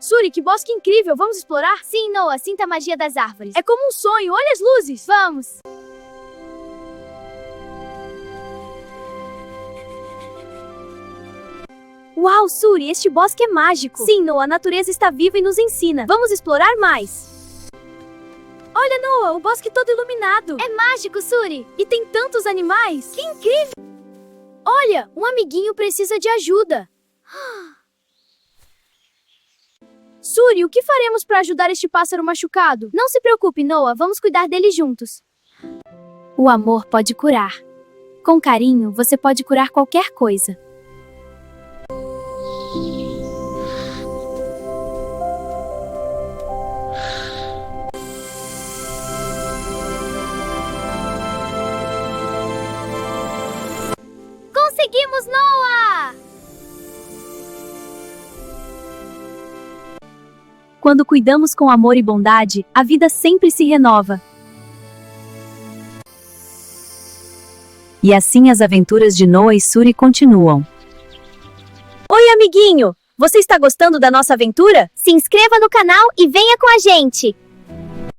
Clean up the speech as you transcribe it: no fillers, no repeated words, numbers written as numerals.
Suri, que bosque incrível! Vamos explorar? Sim, Noah, sinta a magia das árvores. É como um sonho, olha as luzes! Vamos! Uau, Suri, este bosque é mágico! Sim, Noah, a natureza está viva e nos ensina. Vamos explorar mais! Olha, Noah, o bosque todo iluminado! É mágico, Suri! E tem tantos animais! Que incrível! Olha, um amiguinho precisa de ajuda! Suri, o que faremos para ajudar este pássaro machucado? Não se preocupe, Noah, vamos cuidar dele juntos. O amor pode curar. Com carinho, você pode curar qualquer coisa. Conseguimos, Noah! Quando cuidamos com amor e bondade, a vida sempre se renova. E assim as aventuras de Noah e Suri continuam. Oi, amiguinho! Você está gostando da nossa aventura? Se inscreva no canal e venha com a gente!